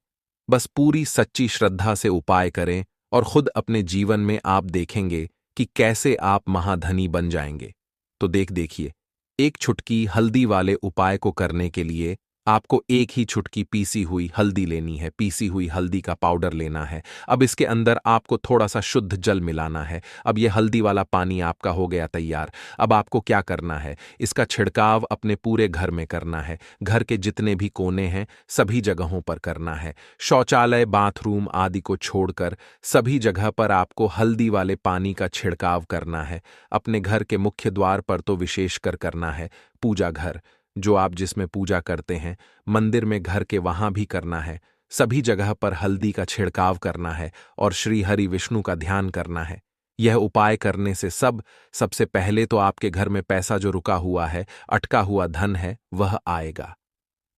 बस पूरी सच्ची श्रद्धा से उपाय करें और खुद अपने जीवन में आप देखेंगे कि कैसे आप महाधनी बन जाएंगे। तो देखिए, एक चुटकी हल्दी वाले उपाय को करने के लिए आपको एक ही चुटकी पीसी हुई हल्दी लेनी है। पीसी हुई हल्दी का पाउडर लेना है। अब इसके अंदर आपको थोड़ा सा शुद्ध जल मिलाना है। अब यह हल्दी वाला पानी आपका हो गया तैयार। अब आपको क्या करना है, इसका छिड़काव अपने पूरे घर में करना है। घर के जितने भी कोने हैं सभी जगहों पर करना है। शौचालय, बाथरूम आदि को छोड़कर सभी जगह पर आपको हल्दी वाले पानी का छिड़काव करना है। अपने घर के मुख्य द्वार पर तो विशेषकर करना है। पूजा घर जो आप जिसमें पूजा करते हैं, मंदिर में, घर के वहां भी करना है। सभी जगह पर हल्दी का छिड़काव करना है और श्री हरि विष्णु का ध्यान करना है। यह उपाय करने से सबसे पहले तो आपके घर में पैसा जो रुका हुआ है, अटका हुआ धन है, वह आएगा।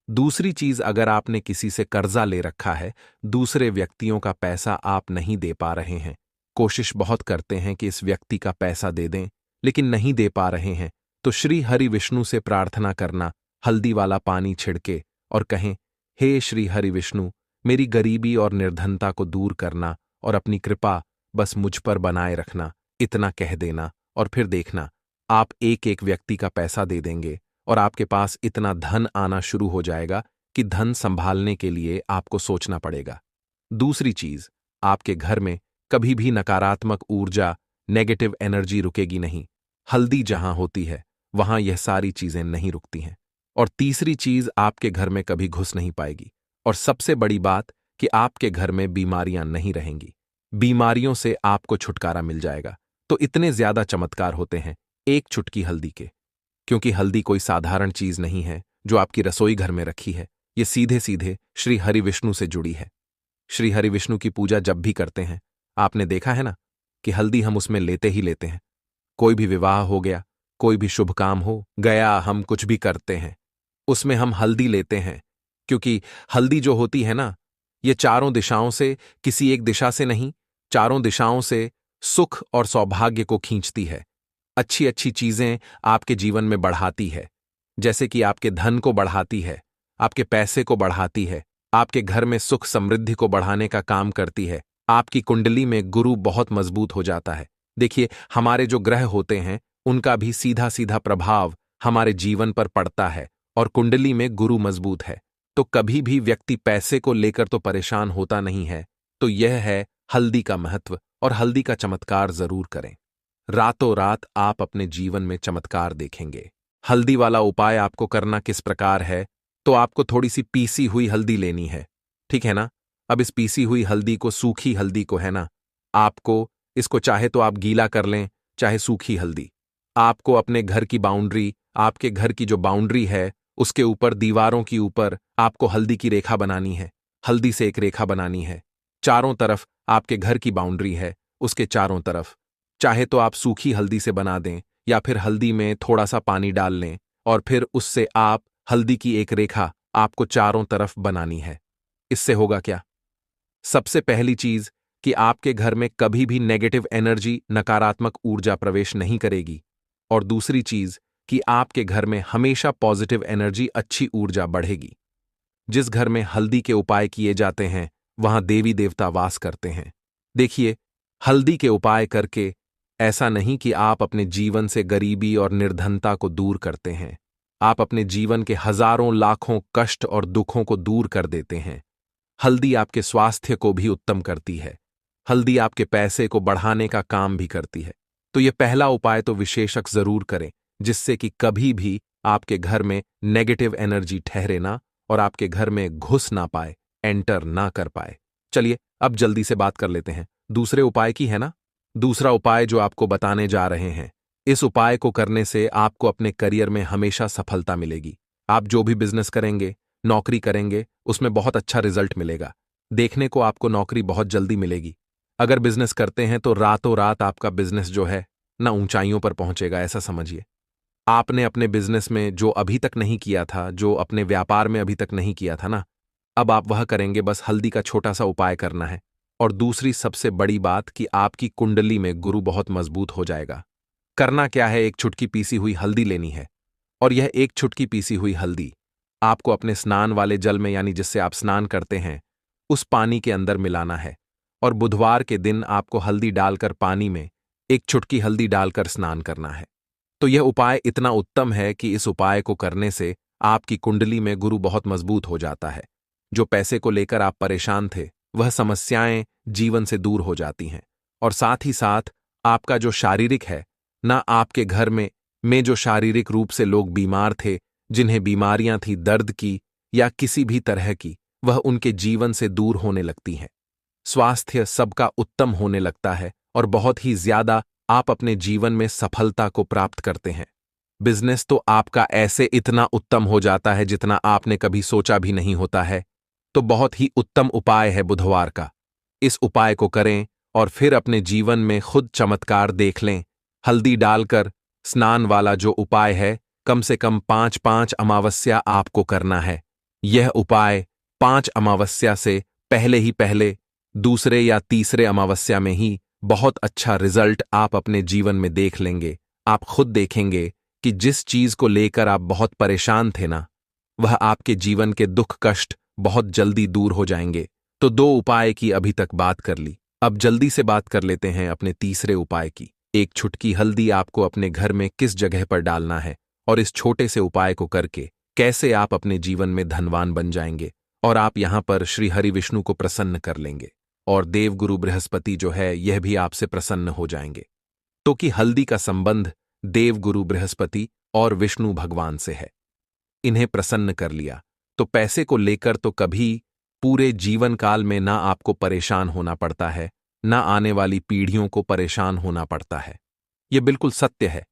दूसरी चीज, अगर आपने किसी से कर्जा ले रखा है, दूसरे व्यक्तियों का पैसा आप नहीं दे पा रहे हैं, कोशिश बहुत करते हैं कि इस व्यक्ति का पैसा दे दें, लेकिन नहीं दे पा रहे हैं, तो श्री हरि विष्णु से प्रार्थना करना, हल्दी वाला पानी छिड़के और कहें, हे श्री हरि विष्णु, मेरी गरीबी और निर्धनता को दूर करना और अपनी कृपा बस मुझ पर बनाए रखना। इतना कह देना और फिर देखना, आप एक एक व्यक्ति का पैसा दे देंगे और आपके पास इतना धन आना शुरू हो जाएगा कि धन संभालने के लिए आपको सोचना पड़ेगा। दूसरी चीज, आपके घर में कभी भी नकारात्मक ऊर्जा, नेगेटिव एनर्जी रुकेगी नहीं। हल्दी जहां होती है वहां यह सारी चीजें नहीं रुकती हैं। और तीसरी चीज, आपके घर में कभी घुस नहीं पाएगी। और सबसे बड़ी बात कि आपके घर में बीमारियां नहीं रहेंगी। बीमारियों से आपको छुटकारा मिल जाएगा। तो इतने ज्यादा चमत्कार होते हैं एक चुटकी हल्दी के, क्योंकि हल्दी कोई साधारण चीज नहीं है जो आपकी रसोई घर में रखी है। ये सीधे सीधे श्री हरि विष्णु से जुड़ी है। श्री हरि विष्णु की पूजा जब भी करते हैं, आपने देखा है ना कि हल्दी हम उसमें लेते ही लेते हैं। कोई भी विवाह हो गया, कोई भी शुभ काम हो गया, हम कुछ भी करते हैं, उसमें हम हल्दी लेते हैं, क्योंकि हल्दी जो होती है ना, ये चारों दिशाओं से, किसी एक दिशा से नहीं, चारों दिशाओं से सुख और सौभाग्य को खींचती है। अच्छी अच्छी चीजें आपके जीवन में बढ़ाती है, जैसे कि आपके धन को बढ़ाती है, आपके पैसे को बढ़ाती है, आपके घर में सुख समृद्धि को बढ़ाने का काम करती है। आपकी कुंडली में गुरु बहुत मजबूत हो जाता है। देखिए, हमारे जो ग्रह होते हैं उनका भी सीधा सीधा प्रभाव हमारे जीवन पर पड़ता है, और कुंडली में गुरु मजबूत है तो कभी भी व्यक्ति पैसे को लेकर तो परेशान होता नहीं है। तो यह है हल्दी का महत्व, और हल्दी का चमत्कार जरूर करें। रातों रात आप अपने जीवन में चमत्कार देखेंगे। हल्दी वाला उपाय आपको करना किस प्रकार है, तो आपको थोड़ी सी पीसी हुई हल्दी लेनी है, ठीक है ना। अब इस पीसी हुई हल्दी को, सूखी हल्दी को है ना, आपको इसको चाहे तो आप गीला कर लें, चाहे सूखी हल्दी, आपको अपने घर की बाउंड्री, आपके घर की जो बाउंड्री है उसके ऊपर, दीवारों की ऊपर आपको हल्दी की रेखा बनानी है। हल्दी से एक रेखा बनानी है। चारों तरफ आपके घर की बाउंड्री है, उसके चारों तरफ चाहे तो आप सूखी हल्दी से बना दें, या फिर हल्दी में थोड़ा सा पानी डाल लें और फिर उससे आप हल्दी की एक रेखा आपको चारों तरफ बनानी है। इससे होगा क्या? सबसे पहली चीज कि आपके घर में कभी भी नेगेटिव एनर्जी, नकारात्मक ऊर्जा प्रवेश नहीं करेगी। और दूसरी चीज कि आपके घर में हमेशा पॉजिटिव एनर्जी, अच्छी ऊर्जा बढ़ेगी। जिस घर में हल्दी के उपाय किए जाते हैं वहां देवी देवता वास करते हैं। देखिए, हल्दी के उपाय करके ऐसा नहीं कि आप अपने जीवन से गरीबी और निर्धनता को दूर करते हैं, आप अपने जीवन के हजारों लाखों कष्ट और दुखों को दूर कर देते हैं। हल्दी आपके स्वास्थ्य को भी उत्तम करती है। हल्दी आपके पैसे को बढ़ाने का काम भी करती है। तो यह पहला उपाय तो विशेषक जरूर करें, जिससे कि कभी भी आपके घर में नेगेटिव एनर्जी ठहरे ना और आपके घर में घुस ना पाए, एंटर ना कर पाए। चलिए अब जल्दी से बात कर लेते हैं दूसरे उपाय की, है ना। दूसरा उपाय जो आपको बताने जा रहे हैं, इस उपाय को करने से आपको अपने करियर में हमेशा सफलता मिलेगी। आप जो भी बिजनेस करेंगे, नौकरी करेंगे, उसमें बहुत अच्छा रिजल्ट मिलेगा। देखने को आपको नौकरी बहुत जल्दी मिलेगी। अगर बिजनेस करते हैं तो रातों रात आपका बिजनेस जो है ना ऊंचाइयों पर पहुंचेगा, ऐसा समझिए। आपने अपने बिजनेस में जो अभी तक नहीं किया था, जो अपने व्यापार में अभी तक नहीं किया था ना, अब आप वह करेंगे। बस हल्दी का छोटा सा उपाय करना है। और दूसरी सबसे बड़ी बात कि आपकी कुंडली में गुरु बहुत मजबूत हो जाएगा। करना क्या है, एक चुटकी पीसी हुई हल्दी लेनी है, और यह एक चुटकी पीसी हुई हल्दी आपको अपने स्नान वाले जल में, यानी जिससे आप स्नान करते हैं, उस पानी के अंदर मिलाना है। और बुधवार के दिन आपको हल्दी डालकर पानी में एक चुटकी हल्दी डालकर स्नान करना है। तो यह उपाय इतना उत्तम है कि इस उपाय को करने से आपकी कुंडली में गुरु बहुत मजबूत हो जाता है। जो पैसे को लेकर आप परेशान थे, वह समस्याएं जीवन से दूर हो जाती हैं। और साथ ही साथ आपका जो शारीरिक है ना, आपके घर में जो शारीरिक रूप से लोग बीमार थे, जिन्हें बीमारियां थी दर्द की या किसी भी तरह की, वह उनके जीवन से दूर होने लगती हैं। स्वास्थ्य सबका उत्तम होने लगता है और बहुत ही ज्यादा आप अपने जीवन में सफलता को प्राप्त करते हैं। बिजनेस तो आपका ऐसे इतना उत्तम हो जाता है जितना आपने कभी सोचा भी नहीं होता है। तो बहुत ही उत्तम उपाय है बुधवार का। इस उपाय को करें और फिर अपने जीवन में खुद चमत्कार देख लें। हल्दी डालकर स्नान वाला जो उपाय है, कम से कम 5-5 अमावस्या आपको करना है। यह उपाय 5 अमावस्या से पहले, दूसरे या तीसरे अमावस्या में ही बहुत अच्छा रिजल्ट आप अपने जीवन में देख लेंगे। आप खुद देखेंगे कि जिस चीज को लेकर आप बहुत परेशान थे ना, वह आपके जीवन के दुख कष्ट बहुत जल्दी दूर हो जाएंगे। तो 2 उपाय की अभी तक बात कर ली, अब जल्दी से बात कर लेते हैं अपने तीसरे उपाय की। एक छुटकी हल्दी आपको अपने घर में किस जगह पर डालना है और इस छोटे से उपाय को करके कैसे आप अपने जीवन में धनवान बन जाएंगे और आप यहां पर श्री हरि विष्णु को प्रसन्न कर लेंगे और देवगुरु बृहस्पति जो है यह भी आपसे प्रसन्न हो जाएंगे। तो कि हल्दी का संबंध देवगुरु बृहस्पति और विष्णु भगवान से है। इन्हें प्रसन्न कर लिया तो पैसे को लेकर तो कभी पूरे जीवन काल में ना आपको परेशान होना पड़ता है, ना आने वाली पीढ़ियों को परेशान होना पड़ता है। यह बिल्कुल सत्य है।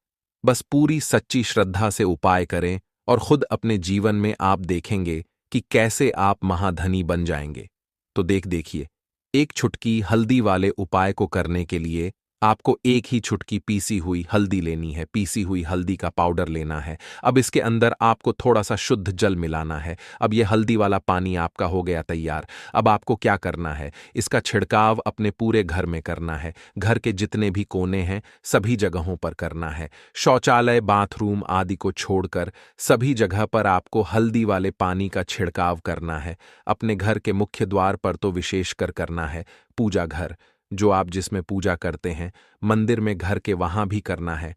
बस पूरी सच्ची श्रद्धा से उपाय करें और खुद अपने जीवन में आप देखेंगे कि कैसे आप महाधनी बन जाएंगे। तो देखिए, एक छुटकी हल्दी वाले उपाय को करने के लिए आपको एक ही छुटकी पीसी हुई हल्दी लेनी है। पीसी हुई हल्दी का पाउडर लेना है। अब इसके अंदर आपको थोड़ा सा शुद्ध जल मिलाना है। अब यह हल्दी वाला पानी आपका हो गया तैयार। अब आपको क्या करना है, इसका छिड़काव अपने पूरे घर में करना है। घर के जितने भी कोने हैं सभी जगहों पर करना है। शौचालय, बाथरूम आदि को छोड़कर सभी जगह पर आपको हल्दी वाले पानी का छिड़काव करना है। अपने घर के मुख्य द्वार पर तो विशेषकर करना है। पूजा घर जो आप जिसमें पूजा करते हैं, मंदिर में घर के वहां भी करना है।